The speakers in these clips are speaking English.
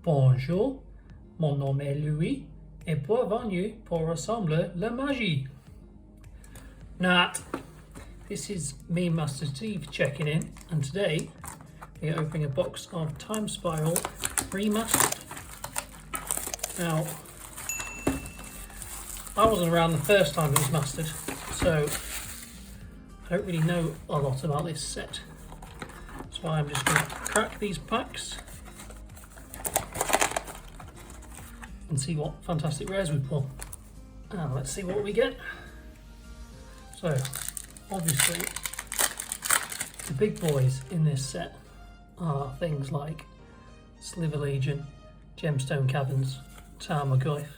Bonjour, mon nom est Louis, et bienvenue pour Ensemble la Magie. Nat, this is me, Master Steve, checking in, and today we are opening a box of Time Spiral Remastered. Now, I wasn't around the first time it was mastered, so I don't really know a lot about this set. So I'm just going to crack these packs and see what fantastic rares we pull. And let's see what we get. So, obviously, the big boys in this set are things like Sliver Legion, Gemstone Caverns, Tarmogoyf.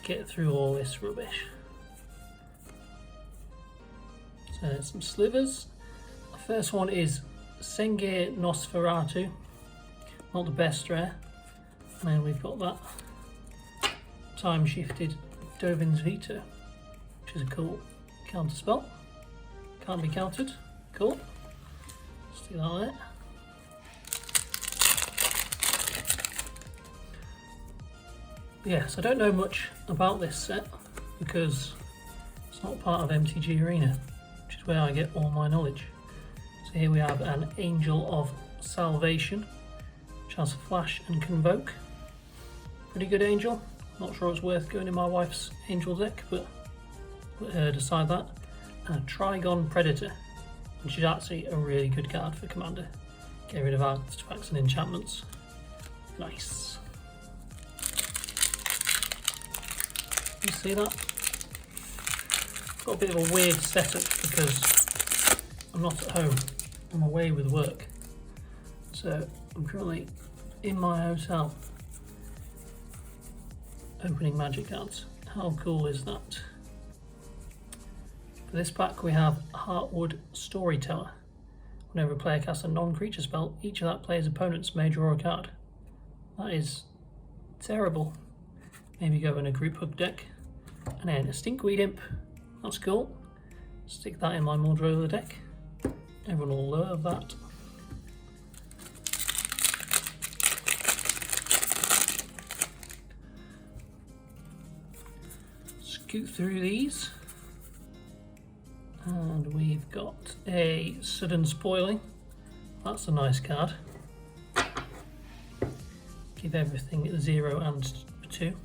Get through all this rubbish. So, some slivers. The first one is Sengir Nosferatu, not the best rare. And then we've got that time shifted Dovin's Veto, which is a cool counter spell. Can't be countered. Cool. Let's do that there. Yes, I don't know much about this set because it's not part of MTG Arena, which is where I get all my knowledge. So here we have an Angel of Salvation, which has Flash and Convoke. Pretty good angel. Not sure it's worth going in my wife's angel deck, but let her decide that. And a Trigon Predator, which is actually a really good card for Commander. Get rid of artifacts and enchantments. Nice. You see that? Got a bit of a weird setup because I'm not at home. I'm away with work. So I'm currently in my hotel opening magic cards. How cool is that? For this pack we have Heartwood Storyteller. Whenever a player casts a non-creature spell, each of that player's opponents may draw a card. That is terrible. Maybe go in a group hug deck. And then a Stinkweed Imp. That's cool. Stick that in my Muldrover deck. Everyone will love that. Scoot through these. And we've got a Sudden Spoiling. That's a nice card. Give everything 0 and 2.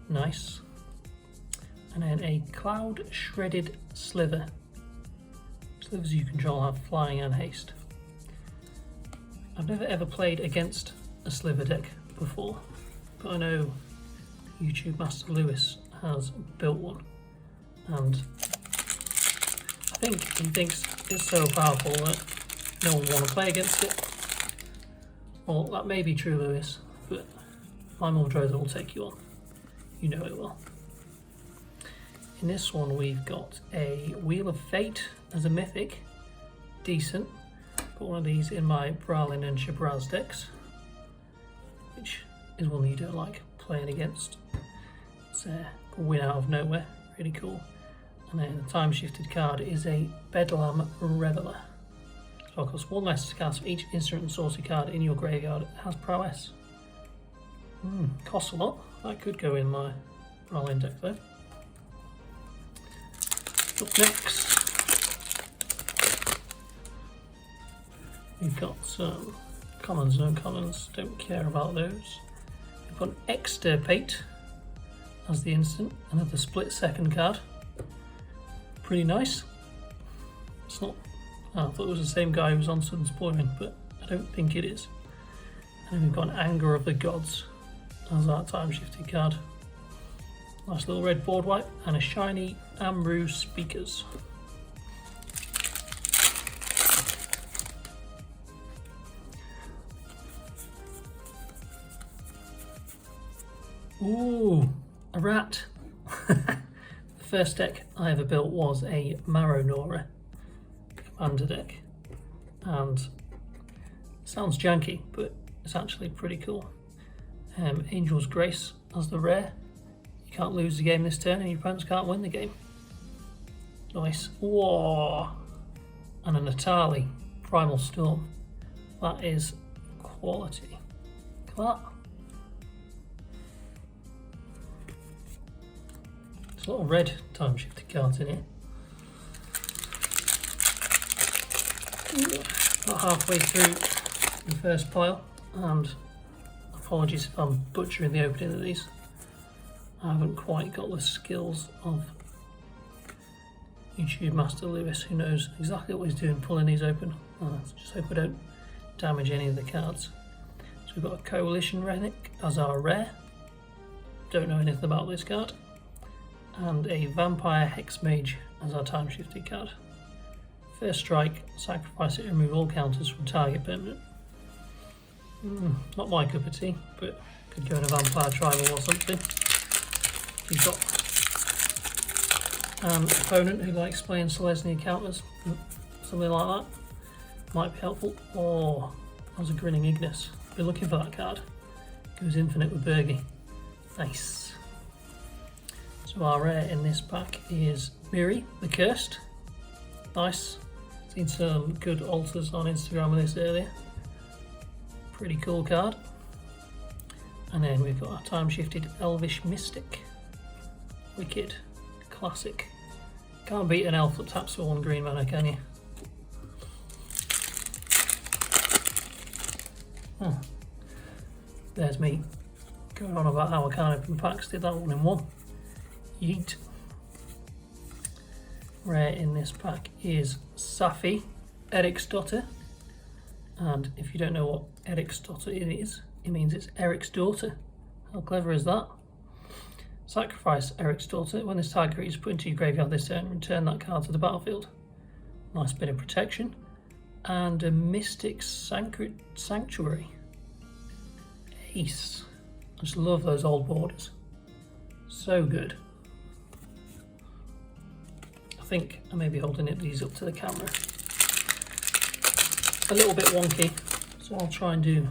Nice. And then a Cloud Shredded Sliver. Slivers you control have flying and haste. I've never ever played against a sliver deck before, but I know YouTube Master Lewis has built one, and I think he thinks it's so powerful that no one will want to play against it. Well, that may be true, Lewis, but my Muldrover will take you on. You know it will. In this one we've got a Wheel of Fate as a mythic. Decent. Got one of these in my Bralin and Shabraz decks, which is one that you don't like playing against. It's a win out of nowhere. Really cool. And then the time shifted card is a Bedlam Reveler. So it costs 1 less to cast for each instant and sorcery card in your graveyard. It has prowess. Costs a lot. That could go in my Bralin deck though. Up next, we've got some commons, no commons, don't care about those. We've got an Extirpate as the instant, another split second card. Pretty nice. It's not, I thought it was the same guy who was on Sudden Spoiling, but I don't think it is. And then we've got an Anger of the Gods as our time shifted card. Nice little red board wipe and a shiny Ambrose Speakers. Ooh, a rat. The first deck I ever built was a Marrow Nora commander deck, and it sounds janky, but it's actually pretty cool. Angel's Grace as the rare. You can't lose the game this turn and your opponents can't win the game. Nice. Whoa! And a Natali Primal Storm. That is quality. that. There's a lot of red time shifted cards in here. About halfway through the first pile, and apologies if I'm butchering the opening of these. I haven't quite got the skills of YouTube Master Lewis, who knows exactly what he's doing pulling these open. Just hope I don't damage any of the cards. So we've got a Coalition Relic as our rare. Don't know anything about this card. And a Vampire Hex Mage as our time shifted card. First strike, sacrifice it and remove all counters from target permanent. Not my cup of tea, but could go in a Vampire Tribal or something. You've got an opponent who likes playing Selesnya counters, something like that. Might be helpful. Oh, that was a Grinning Ignis. Been looking for that card. Goes infinite with Bergie. Nice. So our rare in this pack is Miri, the Cursed. Nice. Seen some good alters on Instagram of this earlier. Pretty cool card. And then we've got our time shifted Elvish Mystic. Wicked. Classic. Can't beat an elf that taps for 1 green mana, can you? There's me going on about how I can't open packs. Did that one in one. Yeet. Rare in this pack is Safi, Eric's daughter. And if you don't know what Eric's daughter is, it means it's Eric's daughter. How clever is that? Sacrifice Eric's daughter. When this target is put into your graveyard this turn, return that card to the battlefield. Nice bit of protection. And a Mystic Sanctuary. Ace. I just love those old borders. So good. I think I may be holding these up to the camera. A little bit wonky, so I'll try and do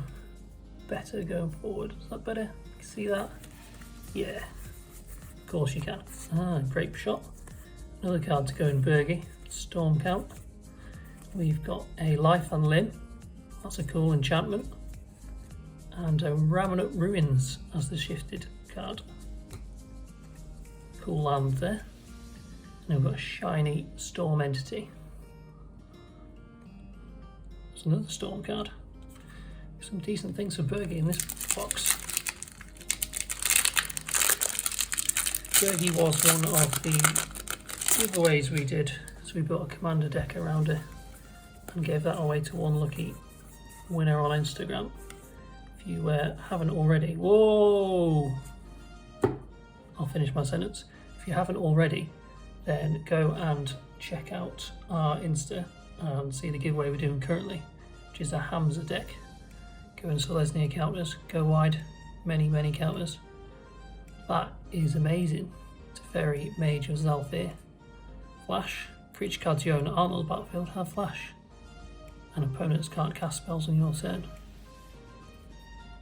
better going forward. Is that better? See that? Yeah. Of course you can. Grape Shot. Another card to go in Bergie. Storm Count. We've got a Life and Limb. That's a cool enchantment. And a Raminut Ruins as the shifted card. Cool land there. And we've got a shiny Storm Entity. There's another Storm card. Some decent things for Bergie in this box. Bergie was one of the giveaways we did. So we built a commander deck around her and gave that away to one lucky winner on Instagram. If you haven't already, whoa! I'll finish my sentence. If you haven't already, then go and check out our Insta and see the giveaway we're doing currently, which is a Hamza deck. Go in Selesnya counters, go wide, many counters. That is amazing. It's a Fairy Mage of Zalfir. Flash. Creature cards you own aren't on the battlefield have flash. And opponents can't cast spells on your turn.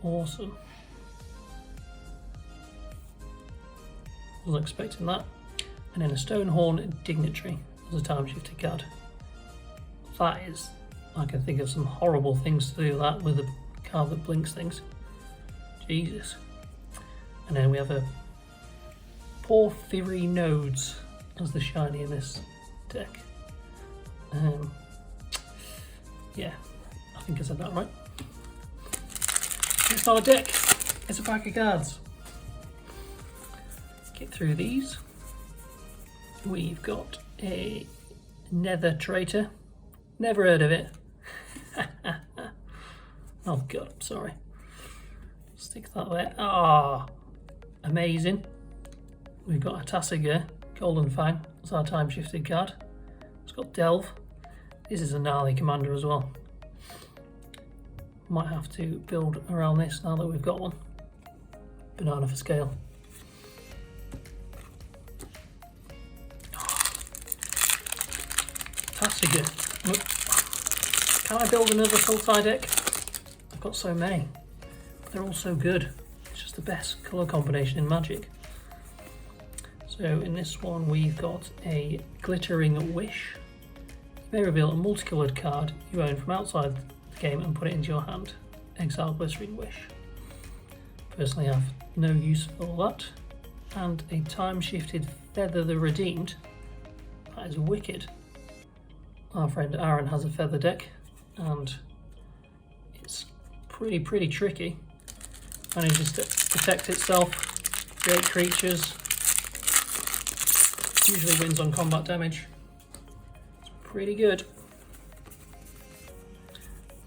Awesome. Wasn't expecting that. And then a Stonehorn Dignitary as a time shifted card. That is, I can think of some horrible things to do that with a card that blinks things. Jesus. And then we have a Porphyry Nodes as the shiny in this deck. Yeah, I think I said that right. It's not a deck, it's a pack of cards. Get through these. We've got a Nether Traitor. Never heard of it. Oh god, I'm sorry. Stick that there. Ah, amazing. We've got a Tassiger, Golden Fang. That's our time shifted card. It's got Delve. This is a gnarly commander as well. Might have to build around this now that we've got one. Banana for scale. Tassiger. Look. Can I build another Sultai deck? I've got so many. They're all so good. It's just the best colour combination in Magic. So in this one we've got a Glittering Wish. You may reveal a multicoloured card you own from outside the game and put it into your hand. Exile Glittering Wish. Personally, I have no use for all that. And a time-shifted Feather the Redeemed. That is wicked. Our friend Aaron has a feather deck, and it's pretty tricky. Manages to protect itself, create creatures. Usually wins on combat damage. It's pretty good.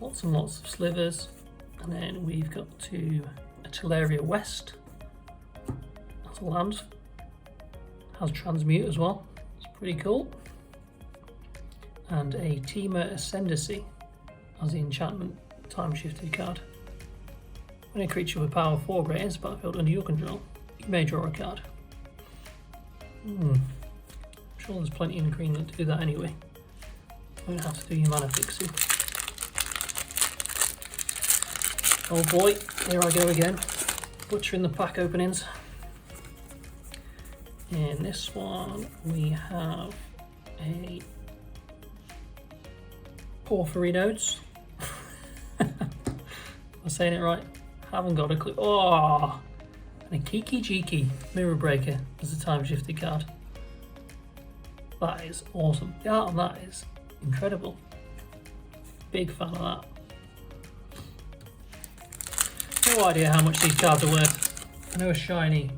Lots and lots of slivers. And then we've got to a Teleria West. That's a land. Has Transmute as well. It's pretty cool. And a Temur Ascendancy as the enchantment time-shifted card. When a creature with power 4 greater enters the battlefield under your control, you may draw a card. I'm sure there's plenty in green that do that anyway. You don't have to do your mana fixing. Oh boy, here I go again, butchering the pack openings. In this one we have a Porphyry Nodes. Am I saying it right? Haven't got a clue. Oh! And a Kiki Jiki Mirror Breaker as a time-shifted card. That is awesome. The art on that is incredible. Big fan of that. No idea how much these cards are worth. I know a shiny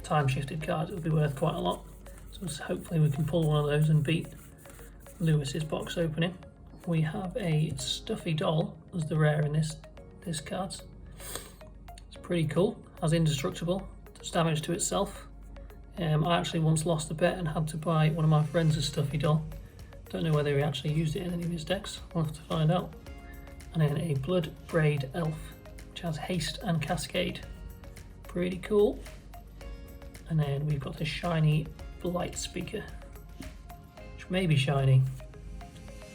time-shifted card will be worth quite a lot. So hopefully we can pull one of those and beat Lewis's box opening. We have a Stuffy Doll as the rare in this card. It's pretty cool. Has indestructible, does damage to itself. I actually once lost a bet and had to buy one of my friends a Stuffy Doll. Don't know whether he actually used it in any of his decks. I'll have to find out. And then a Blood Braid Elf, which has haste and cascade. Pretty cool. And then we've got a shiny Blight Speaker, which may be shiny,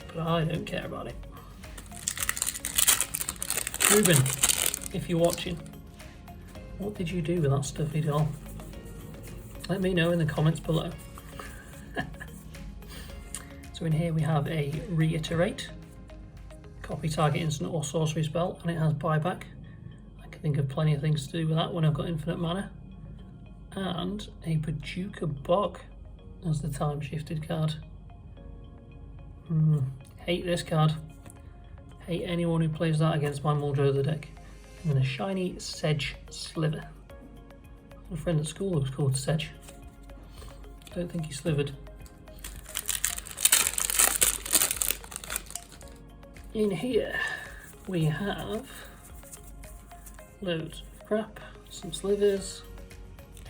but I don't care about it. Ruben, if you're watching, what did you do with that Stuffy Doll? Let me know in the comments below. So in here we have a Reiterate, copy target instant or sorcery spell, and it has buyback. I can think of plenty of things to do with that when I've got infinite mana. And a Paducah Bog as the time-shifted card. Hate this card. Hate anyone who plays that against my Muldrotha deck. And then a shiny Sedge Sliver. A friend at school was called Sedge. Don't think he slivered. In here we have loads of crap, some slivers,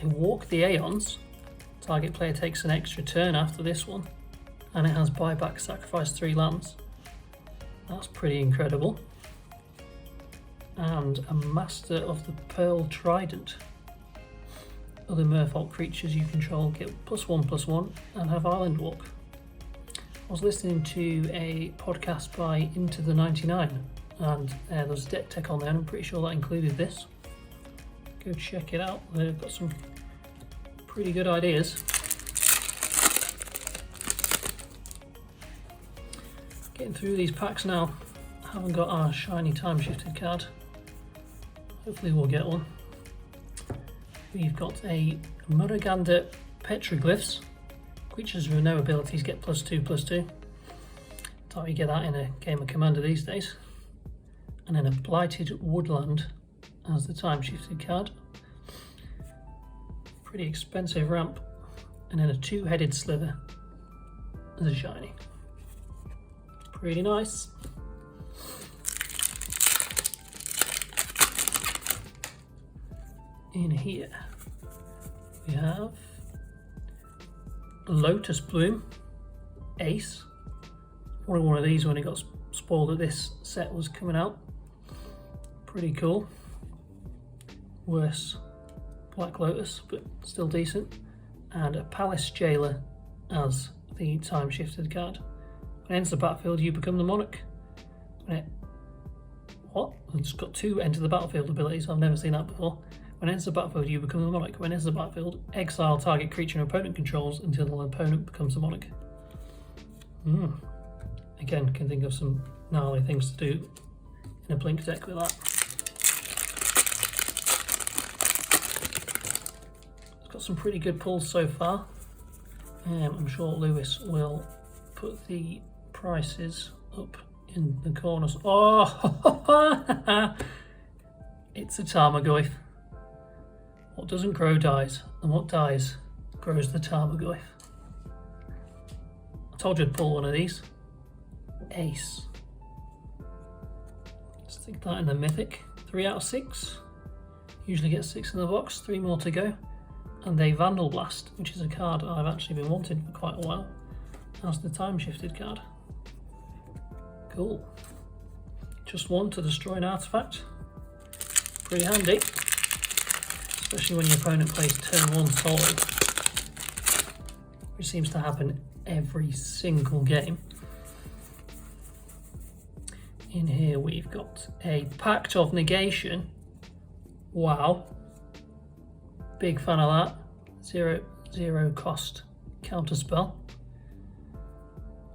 a Walk the Aeons. Target player takes an extra turn after this one, and it has buyback, sacrifice 3 lands. That's pretty incredible. And a Master of the Pearl Trident. Other Merfolk creatures you control get +1/+1 and have Island Walk. I was listening to a podcast by Into the 99, and there's deck tech on there, and I'm pretty sure that included this. Go check it out. They've got some pretty good ideas. Getting through these packs now. I haven't got our shiny time-shifted card. Hopefully we'll get one. We've got a Muruganda Petroglyphs. Creatures with no abilities get +2/+2. Thought you get that in a game of Commander these days. And then a Blighted Woodland as the time-shifted card. Pretty expensive ramp. And then a 2-headed Sliver as a shiny. Pretty nice. In here we have Lotus Bloom Ace. Wanted one of these when it got spoiled that this set was coming out. Pretty cool. Worse Black Lotus, but still decent. And a Palace Jailer as the time-shifted card. When it enters the battlefield, you become the Monarch. What? It's got 2 enter the battlefield abilities. I've never seen that before. When it enters the battlefield, you become the Monarch. When it enters the battlefield, exile target creature an opponent controls until the opponent becomes the Monarch. Again, can think of some gnarly things to do in a Blink deck with that. some pretty good pulls so far. I'm sure Lewis will put the prices up in the corners. Oh, it's a Tarmogoyf. What doesn't grow dies, and what dies grows the Tarmogoyf. I told you I'd pull one of these. Ace. Stick that in the mythic. 3 out of 6. Usually get 6 in the box, 3 more to go. And a Vandal Blast, which is a card I've actually been wanting for quite a while. That's the time shifted card. Cool. Just one to destroy an artifact. Pretty handy. Especially when your opponent plays turn 1 solid. Which seems to happen every single game. In here we've got a Pact of Negation. Wow. Big fan of that. 0 cost counterspell.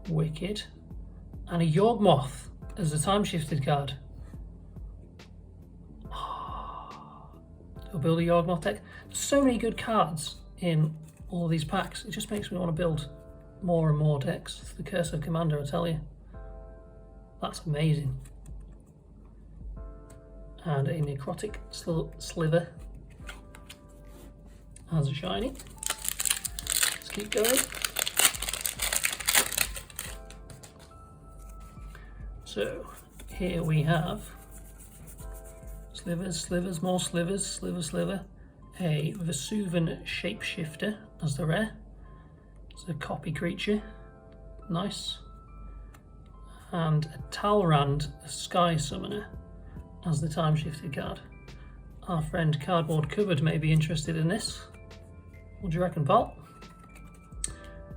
Wicked. And a Yawgmoth as a time shifted card. I'll build a Yawgmoth deck. There's so many good cards in all these packs. It just makes me want to build more and more decks. It's the curse of Commander, I tell you. That's amazing. And a Necrotic Sliver as a shiny. Let's keep going. So here we have slivers, more slivers, sliver. A Vesuvan Shapeshifter as the rare. It's a copy creature. Nice. And a Talrand Sky Summoner as the time shifted card. Our friend Cardboard Cupboard may be interested in this. What do you reckon, pal?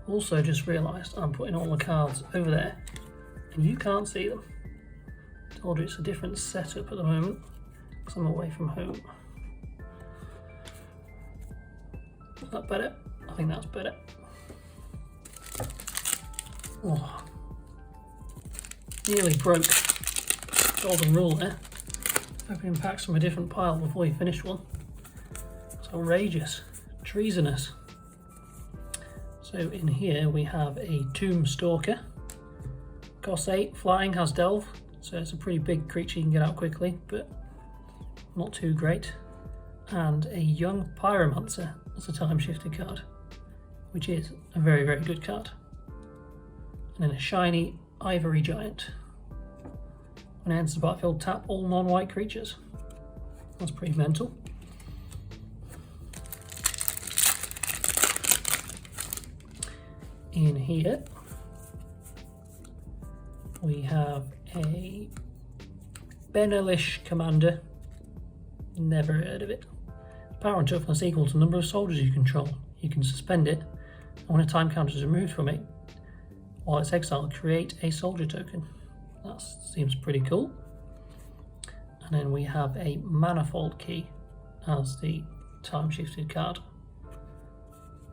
Also just realised I'm putting all the cards over there and you can't see them. Told you it's a different setup at the moment because I'm away from home. Is that better? I think that's better. Oh. Nearly broke golden rule there. Opening packs from a different pile before you finish one. It's outrageous. Treasonous. So in here we have a Tomb Stalker. Costs 8, flying, has Delve. So it's a pretty big creature you can get out quickly, but not too great. And a Young Pyromancer as a time shifted card, which is a very, very good card. And then a shiny Ivory Giant. When it enters the battlefield, tap all non-white creatures. That's pretty mental. In here, we have a Benelish Commander. Never heard of it. Power and toughness equal to the number of soldiers you control. You can suspend it, and when a time counter is removed from it, while it's exiled, create a soldier token. That seems pretty cool. And then we have a Manifold Key as the time shifted card.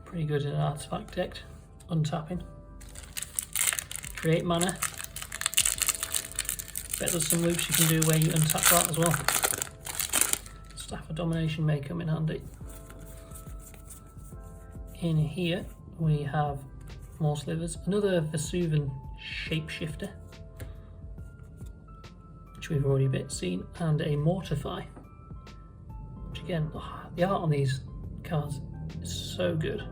Pretty good in an artifact deck. Untapping. Create mana. Bet there's some loops you can do where you untap that as well. Staff of Domination may come in handy. In here we have more slivers. Another Vesuvan Shapeshifter, which we've already seen, and a Mortify. Which again, the art on these cards is so good.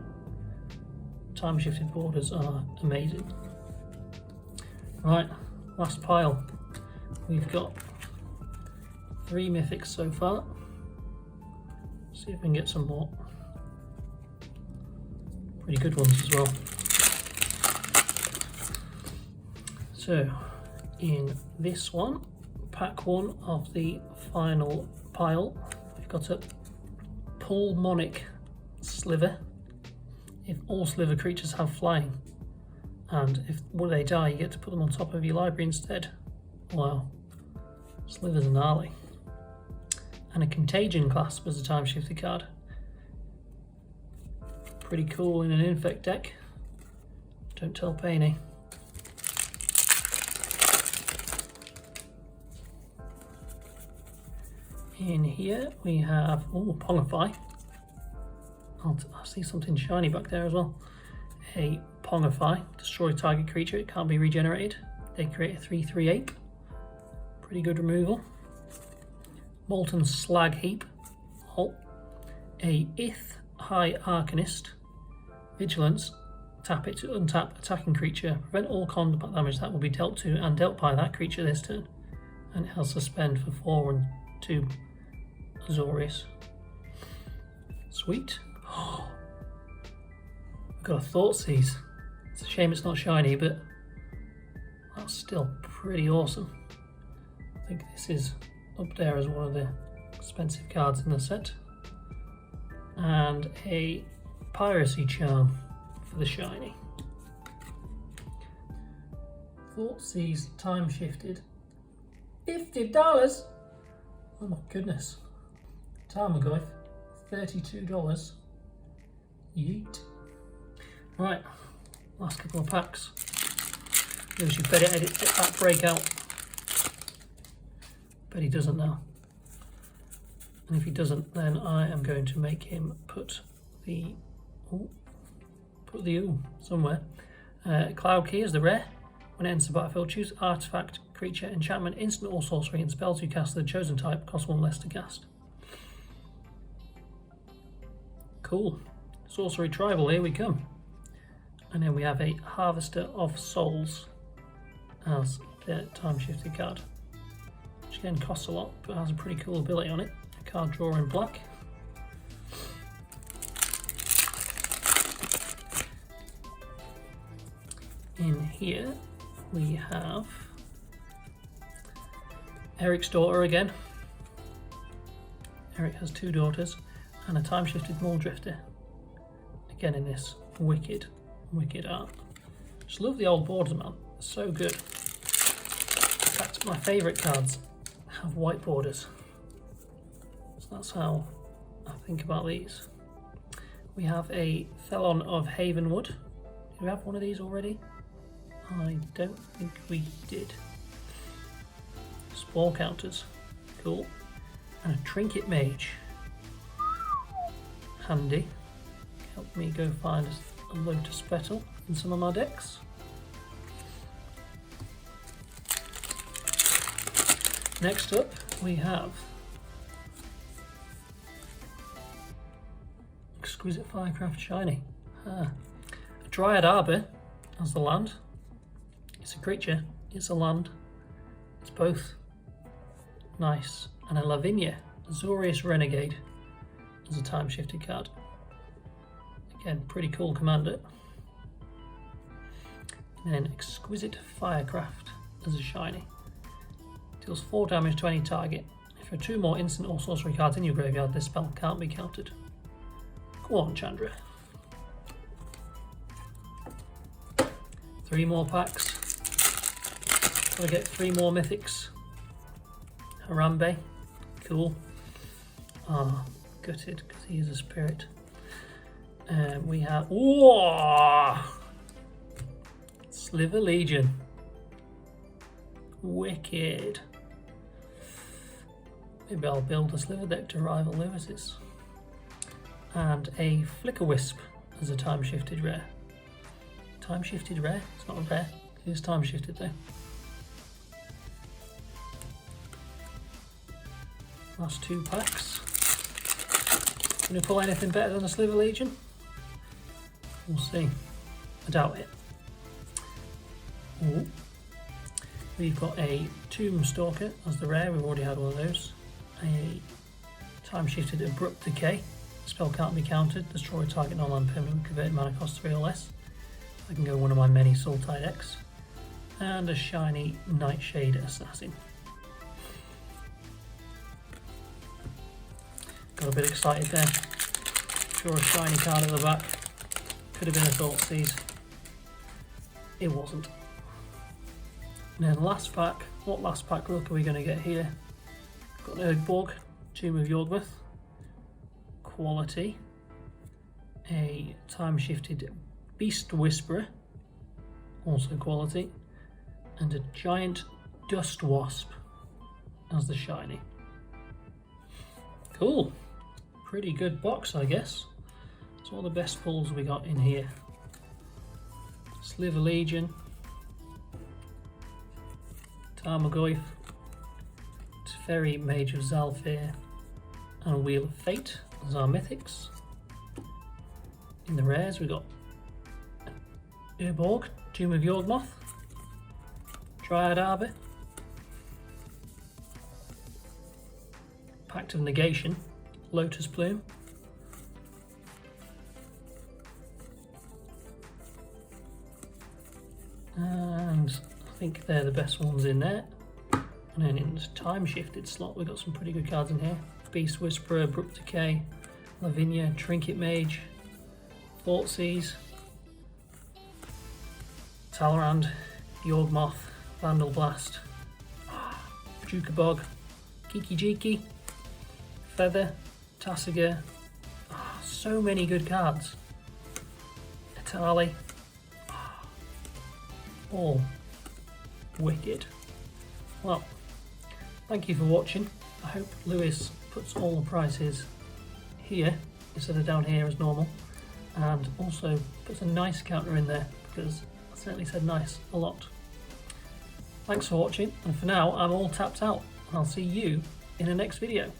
Time shifted borders are amazing. Right, last pile. We've got 3 mythics so far. See if we can get some more. Pretty good ones as well. So, in this one, pack 1 of the final pile, we've got a Pulmonic Sliver. If all sliver creatures have flying, and if when they die, you get to put them on top of your library instead. Wow, slivers are gnarly. And a Contagion Clasp as a time shifted card. Pretty cool in an infect deck. Don't tell Painey. In here we have Pongify I see something shiny back there as well. A Pongify, destroy target creature, it can't be regenerated. They create a 3/3 ape. Pretty good removal. Molten Slag Heap. Oh. A Ith High Arcanist. Vigilance. Tap it to untap attacking creature. Prevent all combat damage that will be dealt to and dealt by that creature this turn. And it has suspend for 4 and 2 Azorius. Sweet. Oh. We've got a Thoughtseize. It's a shame it's not shiny, but that's still pretty awesome. I think this is up there as one of the expensive cards in the set. And a Piracy Charm for the shiny. Thoughtseize time shifted. $50! Oh my goodness. Tarmogoyf, $32. Yeet. Right, last couple of packs. Knows you better edit that breakout. But he doesn't now. And if he doesn't, then I am going to make him put the somewhere. Cloud Key is the rare. When it enters the battlefield, choose artifact, creature, enchantment, instant or sorcery, and spells you cast of the chosen type cost 1 less to cast. Cool. Sorcery Tribal, here we come. And then we have a Harvester of Souls as the time shifted card. Which again costs a lot, but has a pretty cool ability on it. A card drawer in black. In here we have Eric's daughter again. Eric has 2 daughters and a time shifted Muldrifter. Again in this wicked art. Just love the old borders, man. So good. In fact, my favourite cards have white borders. So that's how I think about these. We have a Thelon of Havenwood. Do we have one of these already? I don't think we did. Spore counters. Cool. And a Trinket Mage. Handy. Help me go find a Lotus Petal in some of my decks. Next up we have Exquisite Firecraft Shiny. A Dryad Arbor as the land. It's a creature, it's a land, it's both. Nice. And a Lavinia, Azorius Renegade as a time shifted card. Again, pretty cool commander. And then Exquisite Firecraft as a shiny. Deals 4 damage to any target. If there are 2 more instant or sorcery cards in your graveyard, this spell can't be countered. Go on, Chandra. 3 more packs. Gotta get 3 more mythics. Harambe, cool. Ah, gutted because he is a spirit. We have Sliver Legion. Wicked. Maybe I'll build a Sliver deck to rival Lewis's. And a Flicker Wisp as a time shifted rare. Time shifted rare? It's not a rare. It is time shifted though. Last 2 packs. Gonna pull anything better than a Sliver Legion? We'll see. I doubt it. Ooh. We've got a Tomb Stalker as the rare. We've already had one of those. A time shifted Abrupt Decay. Spell can't be countered. Destroy target non-land permanent. Convert mana cost 3 or less. I can go one of my many Sultai decks. And a shiny Nightshade Assassin. Got a bit excited there. Draw a shiny card at the back. Could have been a Thoughtseize. It wasn't. And then last pack. What last pack look are we going to get here? Got an Erdborg, Tomb of Yordwith. Quality. A time shifted Beast Whisperer. Also quality. And a giant Dust Wasp as the shiny. Cool. Pretty good box, I guess. So all the best pulls we got in here. Sliver Legion, Tarmogoyf, Teferi Mage of Zalfir, and a Wheel of Fate as our mythics. In the rares we got Urborg, Tomb of Yawgmoth, Dryad Arbor, Pact of Negation, Lotus Plume, and I think they're the best ones in there. And then in the time shifted slot we've got some pretty good cards in here. Beast Whisperer, Brook Decay, Lavinia, Trinket Mage, Thoughtseize, Talrand, Yawgmoth, Vandal Blast, Jukabog, Kiki Jiki, Feather, Tasigur. So many good cards. Etali. All wicked. Well, thank you for watching. I hope Lewis puts all the prices here instead of down here as normal, and also puts a nice counter in there, because I certainly said nice a lot. Thanks for watching, and for now I'm all tapped out, and I'll see you in the next video.